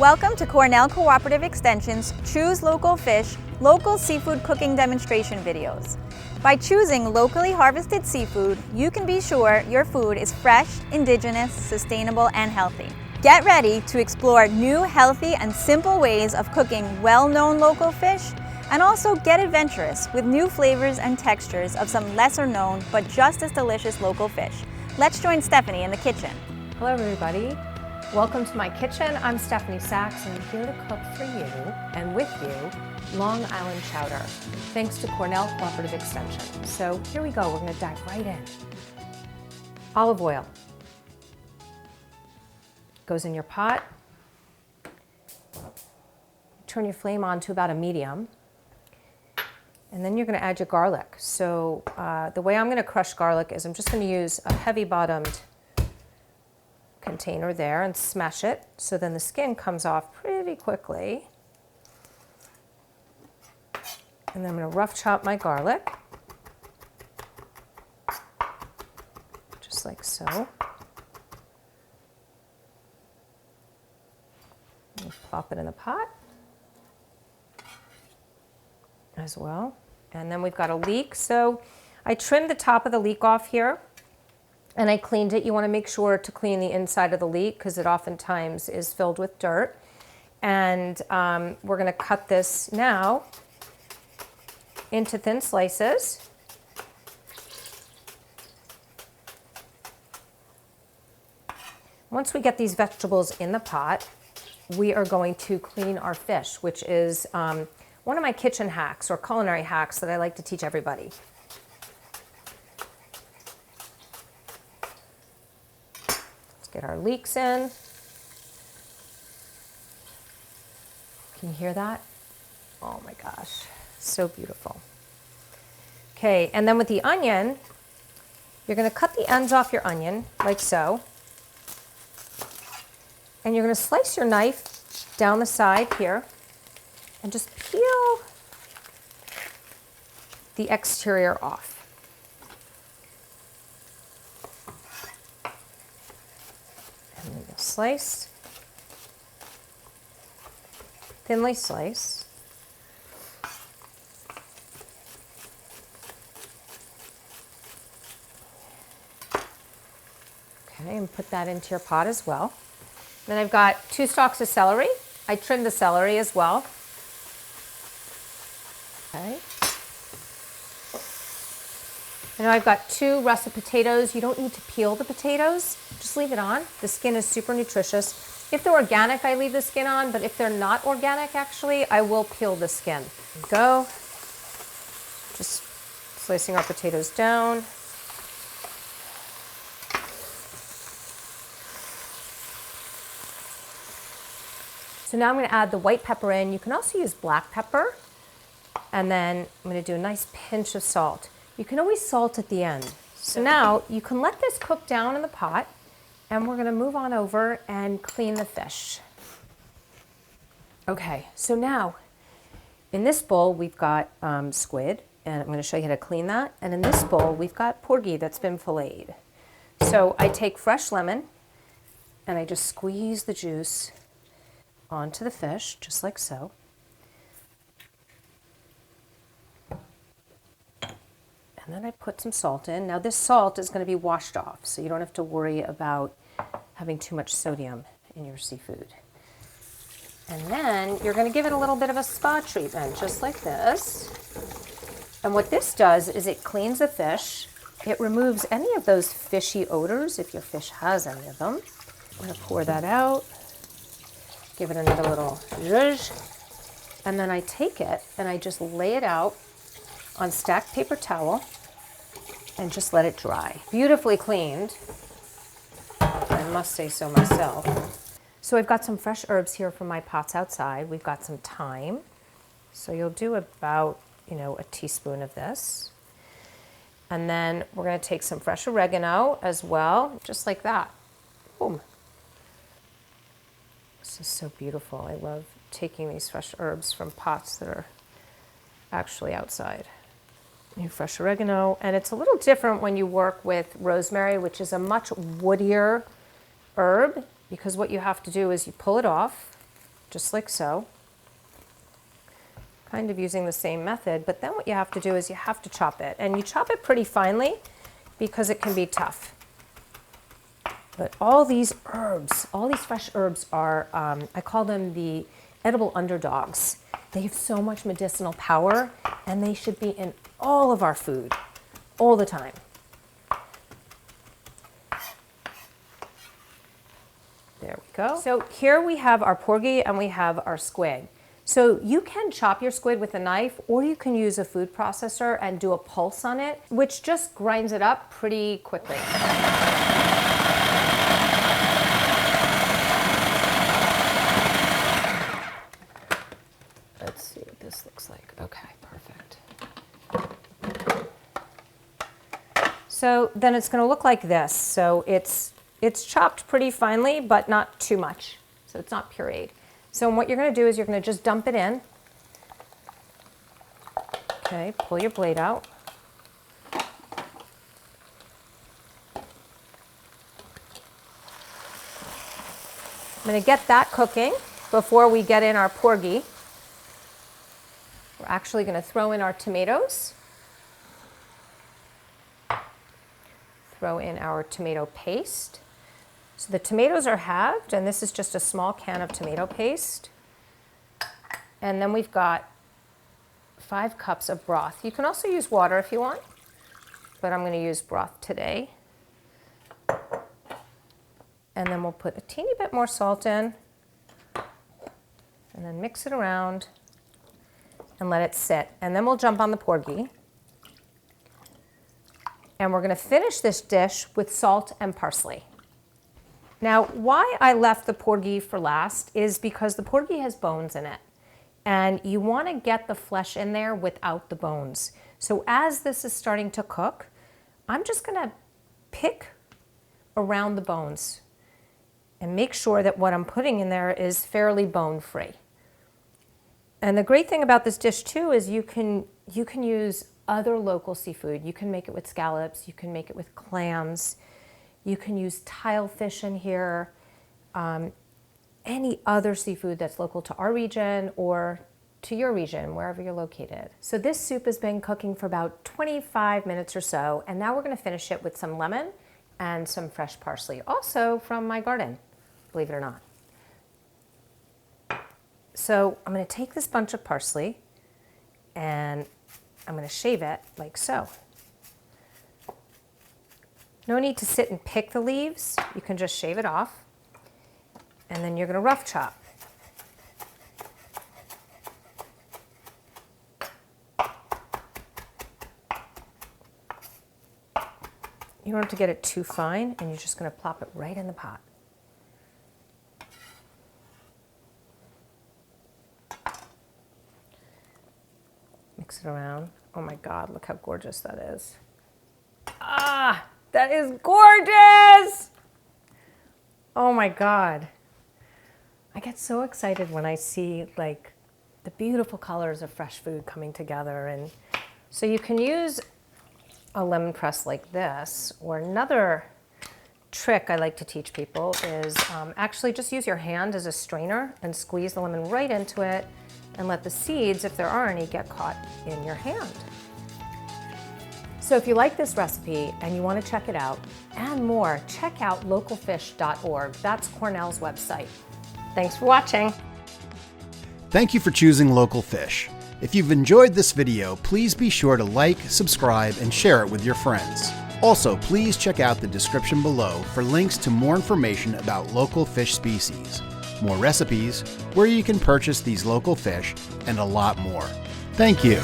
Welcome to Cornell Cooperative Extension's Choose Local Fish, Local Seafood Cooking Demonstration videos. By choosing locally harvested seafood, you can be sure your food is fresh, indigenous, sustainable, and healthy. Get ready to explore new, healthy, and simple ways of cooking well-known local fish, and also get adventurous with new flavors and textures of some lesser-known but just as delicious local fish. Let's join Stephanie in the kitchen. Hello everybody, welcome to my kitchen. I'm Stephanie Sachs and I'm here to cook for you and with you Long Island chowder, thanks to Cornell Cooperative Extension. So here we go, we're going to dive right in. Olive oil goes in your pot. Turn your flame on to about a medium. And then you're going to add your garlic. So the way I'm going to crush garlic is I'm just going to use a heavy bottomed container there and smash it so then the skin comes off pretty quickly. And then I'm going to rough chop my garlic, just like so. And plop it in the pot as well. And then we've got a leek. So I trimmed the top of the leek off here and I cleaned it. You want to make sure to clean the inside of the leek because it oftentimes is filled with dirt. And we're going to cut this now into thin slices. Once we get these vegetables in the pot, we are going to clean our fish, which is one of my kitchen hacks or culinary hacks that I like to teach everybody. Let's get our leeks in. Can you hear that? Oh my gosh, so beautiful. Okay, and then with the onion, you're going to cut the ends off your onion like so. And you're going to slice your knife down the side here and just peel the exterior off. And then you'll slice, thinly slice. Okay, and put that into your pot as well. Then I've got 2 stalks of celery. I trimmed the celery as well. Okay. And now I've got 2 russet potatoes. You don't need to peel the potatoes. Just leave it on. The skin is super nutritious. If they're organic, I leave the skin on, but if they're not organic, actually, I will peel the skin. Go. Just slicing our potatoes down. So now I'm going to add the white pepper in. You can also use black pepper. And then I'm going to do a nice pinch of salt. You can always salt at the end. So now you can let this cook down in the pot. And we're going to move on over and clean the fish. Okay, so now in this bowl we've got squid. And I'm going to show you how to clean that. And in this bowl we've got porgy that's been filleted. So I take fresh lemon and I just squeeze the juice onto the fish, just like so. And then I put some salt in. Now this salt is going to be washed off, so you don't have to worry about having too much sodium in your seafood. And then you're going to give it a little bit of a spa treatment, just like this. And what this does is it cleans the fish. It removes any of those fishy odors, if your fish has any of them. I'm going to pour that out. Give it another little zhuzh, and then I take it and I just lay it out on stacked paper towel and just let it dry. Beautifully cleaned, I must say so myself. So I've got some fresh herbs here from my pots outside. We've got some thyme, so you'll do about, a teaspoon of this. And then we're going to take some fresh oregano as well, just like that. Boom. This is so beautiful. I love taking these fresh herbs from pots that are actually outside. New fresh oregano, and it's a little different when you work with rosemary, which is a much woodier herb, because what you have to do is you pull it off just like so. Kind of using the same method, but then what you have to do is you have to chop it. And you chop it pretty finely because it can be tough. But all these herbs, all these fresh herbs are, I call them the edible underdogs. They have so much medicinal power, and they should be in all of our food, all the time. There we go. So here we have our porgy and we have our squid. So you can chop your squid with a knife, or you can use a food processor and do a pulse on it, which just grinds it up pretty quickly. Let's see what this looks like. Okay, perfect. So then it's going to look like this. So it's chopped pretty finely, but not too much. So it's not pureed. So what you're going to do is you're going to just dump it in. Okay, pull your blade out. I'm going to get that cooking before we get in our porgy. We're actually going to throw in our tomatoes. Throw in our tomato paste. So the tomatoes are halved, and this is just a small can of tomato paste. And then we've got 5 cups of broth. You can also use water if you want, but I'm going to use broth today. And then we'll put a teeny bit more salt in, and then mix it around and let it sit. And then we'll jump on the porgy. And we're going to finish this dish with salt and parsley. Now, why I left the porgy for last is because the porgy has bones in it, and you want to get the flesh in there without the bones. So as this is starting to cook, I'm just going to pick around the bones and make sure that what I'm putting in there is fairly bone-free. And the great thing about this dish too is you can use other local seafood. You can make it with scallops, you can make it with clams, you can use tilefish in here, any other seafood that's local to our region or to your region, wherever you're located. So this soup has been cooking for about 25 minutes or so, and now we're going to finish it with some lemon and some fresh parsley, also from my garden, believe it or not. So I'm going to take this bunch of parsley and I'm going to shave it like so. No need to sit and pick the leaves. You can just shave it off. And then you're going to rough chop. You don't have to get it too fine, and you're just going to plop it right in the pot. Mix it around. Oh my God, look how gorgeous that is. Ah, that is gorgeous! Oh my God. I get so excited when I see like the beautiful colors of fresh food coming together. And so you can use a lemon press like this, or another trick I like to teach people is actually just use your hand as a strainer and squeeze the lemon right into it and let the seeds, if there are any, get caught in your hand. So if you like this recipe and you want to check it out and more, check out localfish.org. That's Cornell's website. Thanks for watching. Thank you for choosing Local Fish. If you've enjoyed this video, please be sure to like, subscribe, and share it with your friends. Also, please check out the description below for links to more information about local fish species, more recipes, where you can purchase these local fish, and a lot more. Thank you.